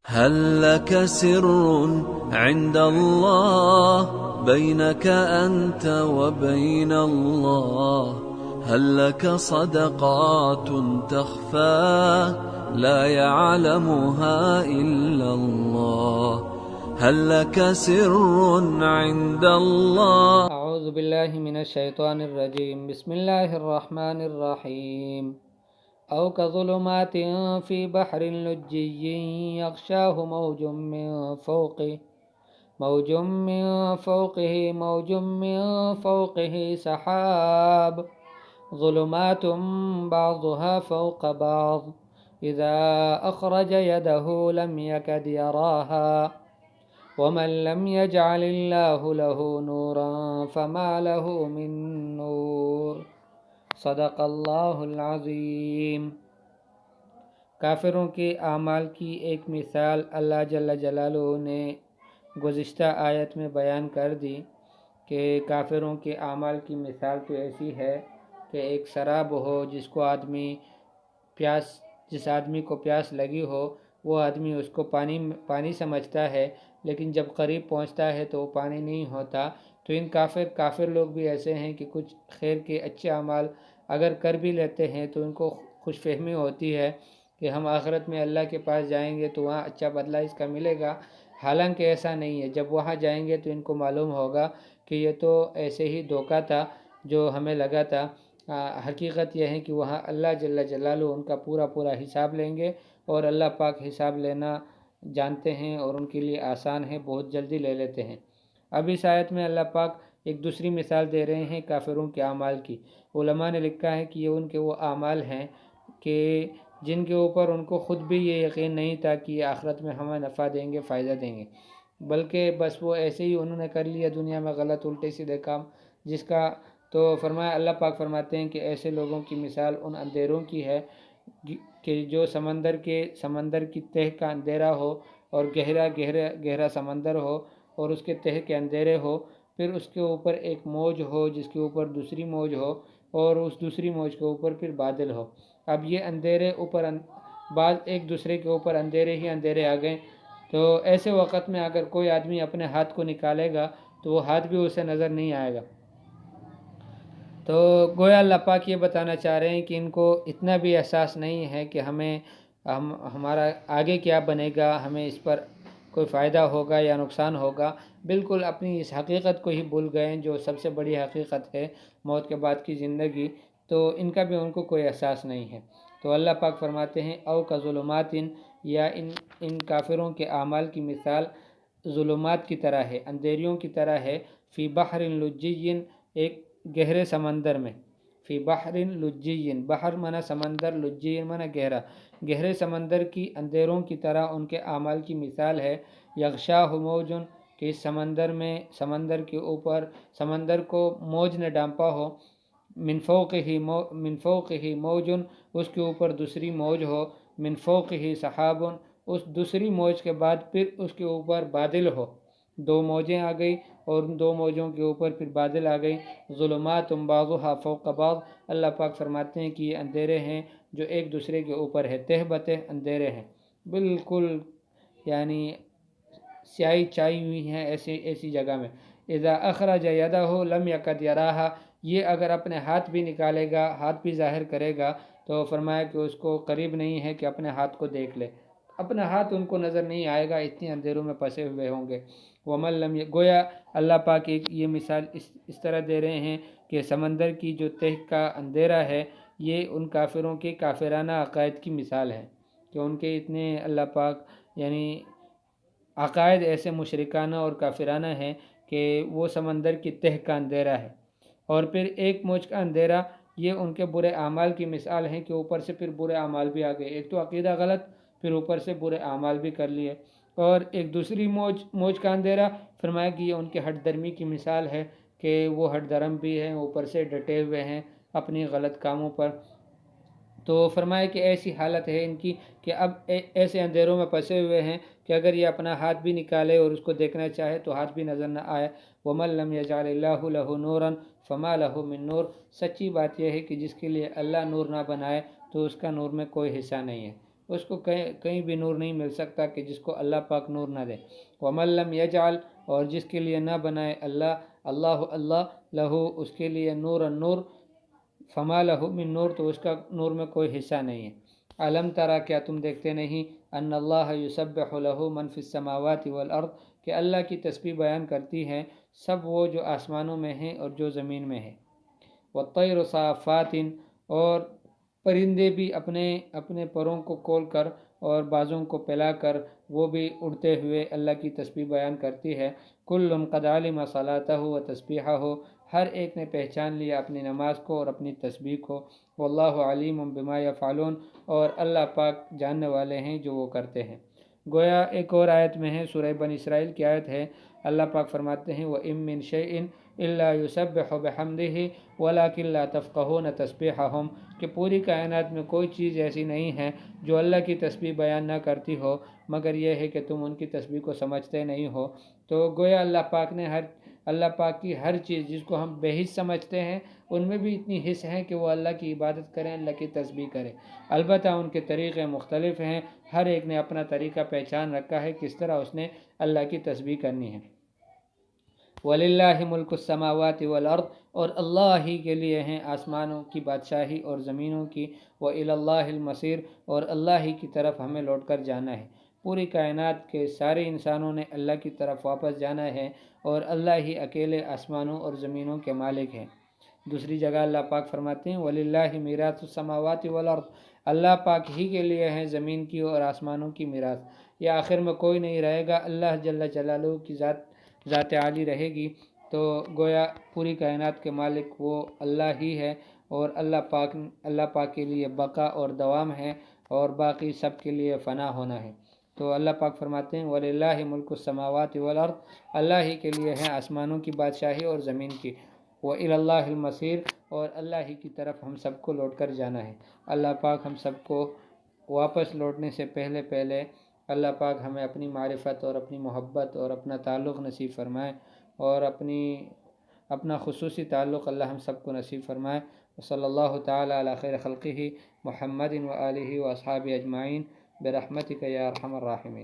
هل لك سر عند الله بينك أنت وبين الله؟ هل لك صدقات تخفى لا يعلمها إلا الله؟ هل لك سر عند الله؟ اعوذ باللہ من الشیطان الرجیم، بسم اللہ الرحمن الرحیم۔ او كظلمات في بحر لجي يغشاه موج من فوقه سحاب ظلمات بعضها فوق بعض إذا أخرج يده لم يكد يراها ومن لم يجعل الله له نورا فما له من نور صدق اللہ العظیم۔ کافروں کے اعمال کی ایک مثال اللہ جل جلالہ نے گزشتہ آیت میں بیان کر دی کہ کافروں کے اعمال کی مثال تو ایسی ہے کہ ایک سراب ہو جس آدمی کو پیاس لگی ہو، وہ آدمی اس کو پانی سمجھتا ہے، لیکن جب قریب پہنچتا ہے تو وہ پانی نہیں ہوتا۔ تو ان کافر لوگ بھی ایسے ہیں کہ کچھ خیر کے اچھے اعمال اگر کر بھی لیتے ہیں تو ان کو خوش فہمی ہوتی ہے کہ ہم آخرت میں اللہ کے پاس جائیں گے تو وہاں اچھا بدلہ اس کا ملے گا، حالانکہ ایسا نہیں ہے۔ جب وہاں جائیں گے تو ان کو معلوم ہوگا کہ یہ تو ایسے ہی دھوکہ تھا جو ہمیں لگا تھا۔ حقیقت یہ ہے کہ وہاں اللہ جل جلالہ ان کا پورا حساب لیں گے، اور اللہ پاک حساب لینا جانتے ہیں اور ان کے لیے آسان ہے، بہت جلدی لے لیتے ہیں۔ اب اس آیت میں اللہ پاک ایک دوسری مثال دے رہے ہیں کافروں کے اعمال کی۔ علماء نے لکھا ہے کہ یہ ان کے وہ اعمال ہیں کہ جن کے اوپر ان کو خود بھی یہ یقین نہیں تھا کہ یہ آخرت میں ہمیں نفع دیں گے، فائدہ دیں گے، بلکہ بس وہ ایسے ہی انہوں نے کر لیا دنیا میں غلط الٹے سیدھے کام، جس کا تو فرمایا اللہ پاک فرماتے ہیں کہ ایسے لوگوں کی مثال ان اندھیروں کی ہے کہ جو سمندر کی تہہ کا اندھیرا ہو، اور گہرا سمندر ہو اور اس کے تہہ کے اندھیرے ہو، پھر اس کے اوپر ایک موج ہو جس کے اوپر دوسری موج ہو، اور اس دوسری موج کے اوپر پھر بادل ہو۔ اب یہ اندھیرے بعض ایک دوسرے کے اوپر اندھیرے ہی اندھیرے آ گئے، تو ایسے وقت میں اگر کوئی آدمی اپنے ہاتھ کو نکالے گا تو وہ ہاتھ بھی اسے نظر نہیں آئے گا۔ تو گویا اللہ پاک یہ بتانا چاہ رہے ہیں کہ ان کو اتنا بھی احساس نہیں ہے کہ ہمارا آگے کیا بنے گا، ہمیں اس پر کوئی فائدہ ہوگا یا نقصان ہوگا۔ بالکل اپنی اس حقیقت کو ہی بھول گئے جو سب سے بڑی حقیقت ہے، موت کے بعد کی زندگی، تو ان کا بھی ان کو کوئی احساس نہیں ہے۔ تو اللہ پاک فرماتے ہیں او کظلمات، یا ان کافروں کے اعمال کی مثال ظلمات کی طرح ہے، اندھیریوں کی طرح ہے، فی بحر لجی، ایک گہرے سمندر میں، فی بحر لجی، بحر معنی سمندر، لجی معنی گہرا، گہرے سمندر کی اندھیروں کی طرح ان کے اعمال کی مثال ہے۔ یغشاہ موج، کہ اس سمندر کے اوپر سمندر کو موج نے ڈانپا ہو، من فوقہ موج، اس کے اوپر دوسری موج ہو، من فوقہ سحاب، اس دوسری موج کے بعد پھر اس کے اوپر بادل ہو، دو موجیں آ گئی اور ان دو موجوں کے اوپر پھر بادل آ گئی۔ ظلمات بعضها فوق بعض، اللہ پاک فرماتے ہیں کہ یہ اندھیرے ہیں جو ایک دوسرے کے اوپر ہے، تہ بتہ اندھیرے ہیں، بالکل یعنی سیاہی چھائی ہوئی ہیں ایسی جگہ میں۔ اذا اخرج یدہ لم یکد یراہا، یہ اگر اپنے ہاتھ بھی نکالے گا، ہاتھ بھی ظاہر کرے گا، تو فرمایا کہ اس کو قریب نہیں ہے کہ اپنے ہاتھ کو دیکھ لے، اپنا ہاتھ ان کو نظر نہیں آئے گا، اتنی اندھیروں میں پھنسے ہوئے ہوں گے۔ ومن لم گویا اللہ پاک یہ مثال اس طرح دے رہے ہیں کہ سمندر کی جو تہ کا اندھیرا ہے، یہ ان کافروں کے کافرانہ عقائد کی مثال ہے کہ ان کے اتنے اللہ پاک یعنی عقائد ایسے مشرکانہ اور کافرانہ ہیں کہ وہ سمندر کی تہ کا اندھیرا ہے، اور پھر ایک موج کا اندھیرا، یہ ان کے برے اعمال کی مثال ہے کہ اوپر سے پھر برے اعمال بھی آ گئے، ایک تو عقیدہ غلط، پھر اوپر سے برے اعمال بھی کر لیے، اور ایک دوسری موج کا اندھیرا، فرمایا کہ یہ ان کے ہٹ درمی کی مثال ہے کہ وہ ہٹ درم بھی ہیں، اوپر سے ڈٹے ہوئے ہیں اپنی غلط کاموں پر۔ تو فرمایا کہ ایسی حالت ہے ان کی کہ اب ایسے اندھیروں میں پھنسے ہوئے ہیں کہ اگر یہ اپنا ہاتھ بھی نکالے اور اس کو دیکھنا چاہے تو ہاتھ بھی نظر نہ آئے۔ وَمَن لَّمْ يَجْعَلِ اللَّهُ لَهُ نُورًا فَمَا لَهُ مِن نُور، سچی بات یہ ہے کہ جس کے لیے اللہ نور نہ بنائے تو اس کا نور میں کوئی حصہ نہیں ہے۔ اس کو کہیں بھی نور نہیں مل سکتا کہ جس کو اللہ پاک نور نہ دے۔ وَمَن لَّمْ يَجْعَلْ، اور جس کے لیے نہ بنائے اللہ لہو اس کے لیے نور فما لہو من نور، تو اس کا نور میں کوئی حصہ نہیں ہے۔ علم ترا، کیا تم دیکھتے نہیں، ان اللہ یسبح لہ من فی السماوات والارض، کہ اللہ کی تسبیح بیان کرتی ہے سب وہ جو آسمانوں میں ہیں اور جو زمین میں ہے۔ والطیر صافات، اور پرندے بھی اپنے پروں کو کھول کر اور بازوں کو پھیلا کر وہ بھی اڑتے ہوئے اللہ کی تسبیح بیان کرتی ہے۔ کل قد علم صلاتہ و تسبیحہ، ہر ایک نے پہچان لیا اپنی نماز کو اور اپنی تسبیح کو۔ واللہ علیم بما یفعلون، اور اللہ پاک جاننے والے ہیں جو وہ کرتے ہیں۔ گویا ایک اور آیت میں ہے، سورہ بنی اسرائیل کی آیت ہے، اللہ پاک فرماتے ہیں وَإِن مِّن شَيْءٍ إِلَّا يُسَبِّحُ بِحَمْدِهِ وَلَٰكِن لَّا تَفْقَهُونَ تَسْبِيحَهُمْ، کہ پوری کائنات میں کوئی چیز ایسی نہیں ہے جو اللہ کی تسبیح بیان نہ کرتی ہو، مگر یہ ہے کہ تم ان کی تسبیح کو سمجھتے نہیں ہو۔ تو گویا اللہ پاک کی ہر چیز جس کو ہم بے حس سمجھتے ہیں، ان میں بھی اتنی حس ہے کہ وہ اللہ کی عبادت کریں، اللہ کی تسبیح کریں۔ البتہ ان کے طریقے مختلف ہیں، ہر ایک نے اپنا طریقہ پہچان رکھا ہے کس طرح اس نے اللہ کی تسبیح کرنی ہے۔ وَلِلَّهِ مُلْكُ السَّمَاوَاتِ وَالْأَرْضِ، اور اللہ ہی کے لیے ہیں آسمانوں کی بادشاہی اور زمینوں کی۔ وَإِلَى اللَّهِ الْمَصِيرُ، اور اللہ ہی کی طرف ہمیں لوٹ کر جانا ہے۔ پوری کائنات کے سارے انسانوں نے اللہ کی طرف واپس جانا ہے، اور اللہ ہی اکیلے آسمانوں اور زمینوں کے مالک ہیں۔ دوسری جگہ اللہ پاک فرماتے ہیں وَلِلَّهِ مِيرَاثُ السَّمَاوَاتِ وَالْأَرْضِ، اللہ پاک ہی کے لیے ہیں زمین کی اور آسمانوں کی میراث۔ یہ آخر میں کوئی نہیں رہے گا، اللہ جل جلالہ کی ذات عالی رہے گی۔ تو گویا پوری کائنات کے مالک وہ اللہ ہی ہے، اور اللہ پاک کے لیے بقا اور دوام ہے، اور باقی سب کے لیے فنا ہونا ہے۔ تو اللہ پاک فرماتے ہیں وَلِلَّهِ مُلْكُ السَّمَاوَاتِ وَالْأَرْضِ، اللہ ہی کے لیے ہے آسمانوں کی بادشاہی اور زمین کی۔ وَإِلَى اللَّهِ الْمَصِيرُ، اور اللہ ہی کی طرف ہم سب کو لوٹ کر جانا ہے۔ اللہ پاک ہم سب کو واپس لوٹنے سے پہلے اللہ پاک ہمیں اپنی معرفت اور اپنی محبت اور اپنا تعلق نصیب فرمائے، اور اپنا خصوصی تعلق اللہ ہم سب کو نصیب فرمائے۔ صلی اللہ تعالی علی خیر خلقہ محمد وآلہ واصحابہ اجمعین برحمتک یا ارحم الراحمین۔